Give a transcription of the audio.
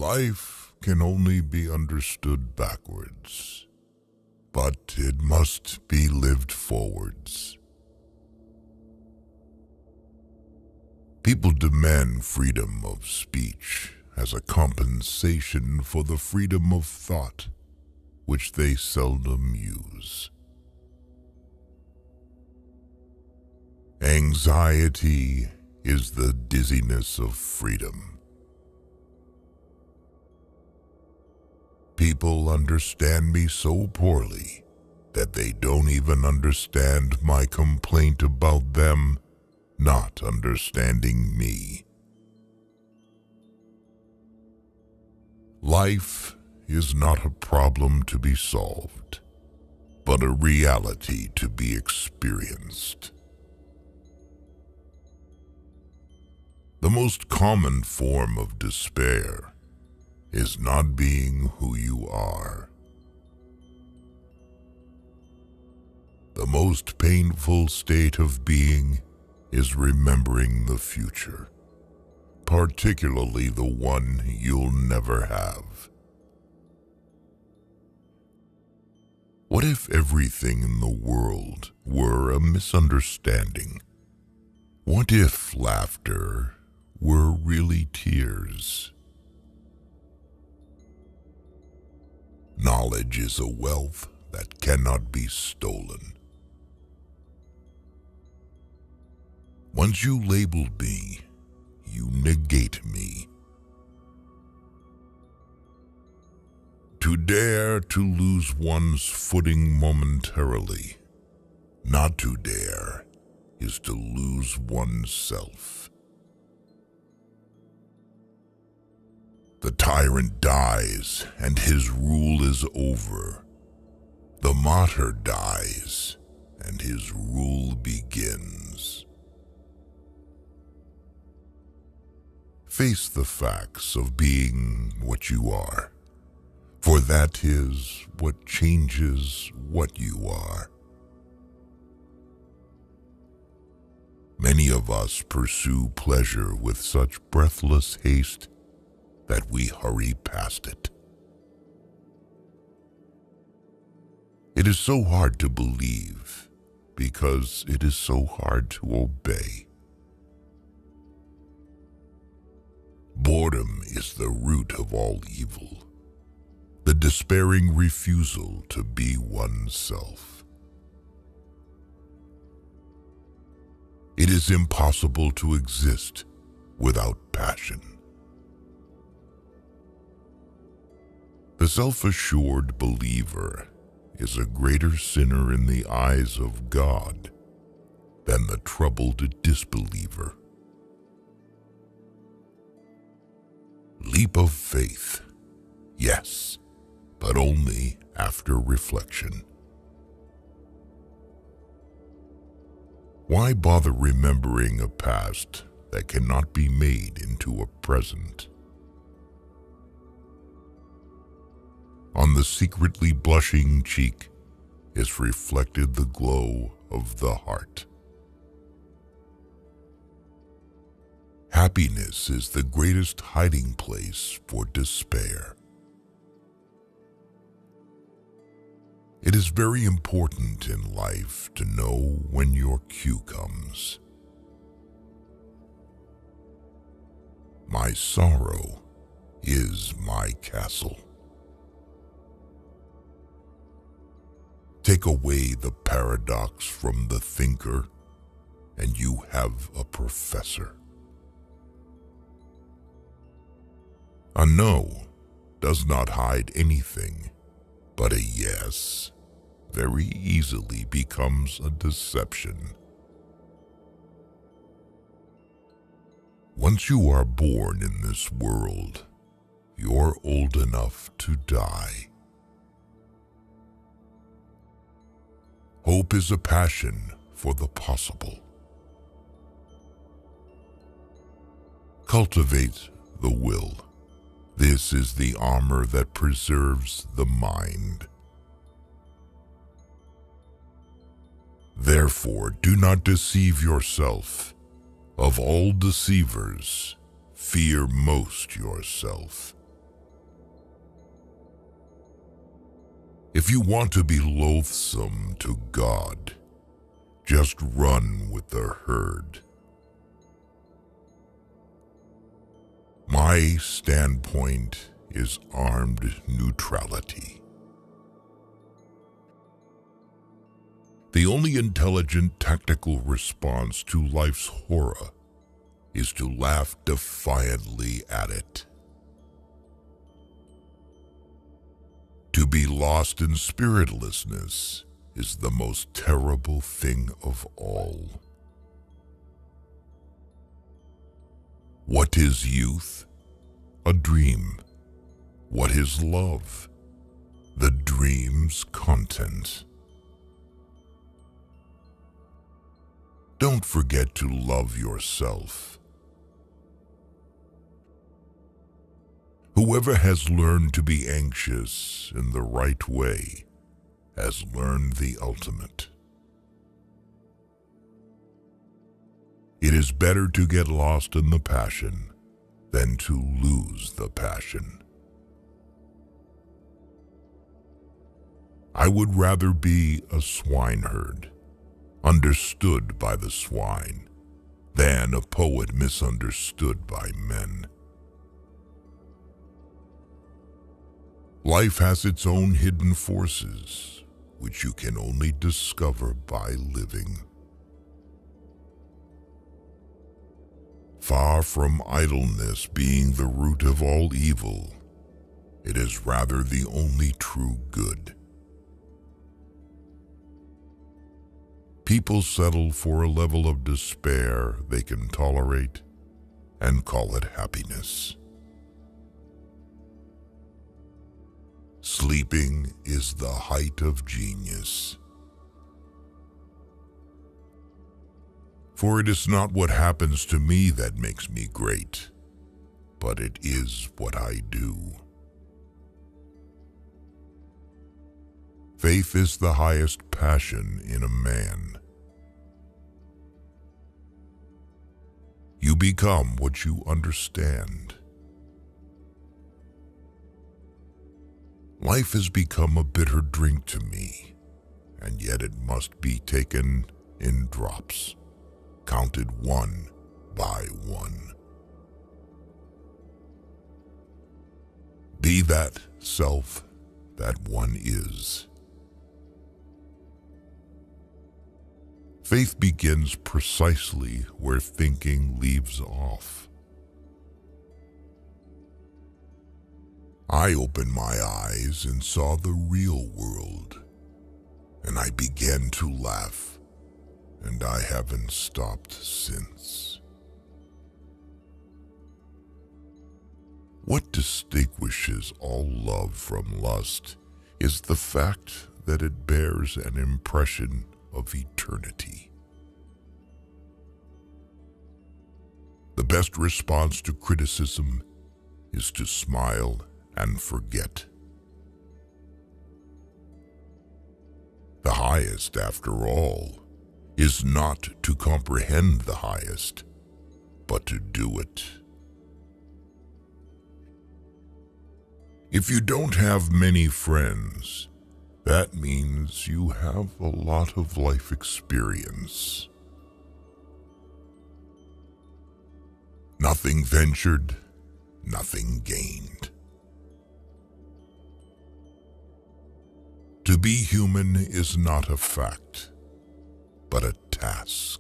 Life can only be understood backwards, but it must be lived forwards. People demand freedom of speech as a compensation for the freedom of thought, which they seldom use. Anxiety is the dizziness of freedom. People understand me so poorly that they don't even understand my complaint about them not understanding me. Life is not a problem to be solved, but a reality to be experienced. The most common form of despair is not being who you are. The most painful state of being is remembering the future, particularly the one you'll never have. What if everything in the world were a misunderstanding? What if laughter were really tears? Knowledge is a wealth that cannot be stolen. Once you label me, you negate me. To dare to lose one's footing momentarily, not to dare, is to lose oneself. The tyrant dies and his rule is over. The martyr dies and his rule begins. Face the facts of being what you are, for that is what changes what you are. Many of us pursue pleasure with such breathless haste that we hurry past it. It is so hard to believe because it is so hard to obey. Boredom is the root of all evil, the despairing refusal to be oneself. It is impossible to exist without passion. The self-assured believer is a greater sinner in the eyes of God than the troubled disbeliever. Leap of faith, yes, but only after reflection. Why bother remembering a past that cannot be made into a present? On the secretly blushing cheek is reflected the glow of the heart. Happiness is the greatest hiding place for despair. It is very important in life to know when your cue comes. My sorrow is my castle. Take away the paradox from the thinker, and you have a professor. A no does not hide anything, but a yes very easily becomes a deception. Once you are born in this world, you're old enough to die. Hope is a passion for the possible. Cultivate the will. This is the armor that preserves the mind. Therefore, do not deceive yourself. Of all deceivers, fear most yourself. If you want to be loathsome to God, just run with the herd. My standpoint is armed neutrality. The only intelligent tactical response to life's horror is to laugh defiantly at it. To be lost in spiritlessness is the most terrible thing of all. What is youth? A dream. What is love? The dream's content. Don't forget to love yourself. Whoever has learned to be anxious in the right way has learned the ultimate. It is better to get lost in the passion than to lose the passion. I would rather be a swineherd, understood by the swine, than a poet misunderstood by men. Life has its own hidden forces, which you can only discover by living. Far from idleness being the root of all evil, it is rather the only true good. People settle for a level of despair they can tolerate and call it happiness. Sleeping is the height of genius. For it is not what happens to me that makes me great, but it is what I do. Faith is the highest passion in a man. You become what you understand. Life has become a bitter drink to me, and yet it must be taken in drops, counted one by one. Be that self that one is. Faith begins precisely where thinking leaves off. I opened my eyes and saw the real world, and I began to laugh, and I haven't stopped since. What distinguishes all love from lust is the fact that it bears an impression of eternity. The best response to criticism is to smile and forget. The highest, after all, is not to comprehend the highest, but to do it. If you don't have many friends, that means you have a lot of life experience. Nothing ventured, nothing gained. To be human is not a fact, but a task.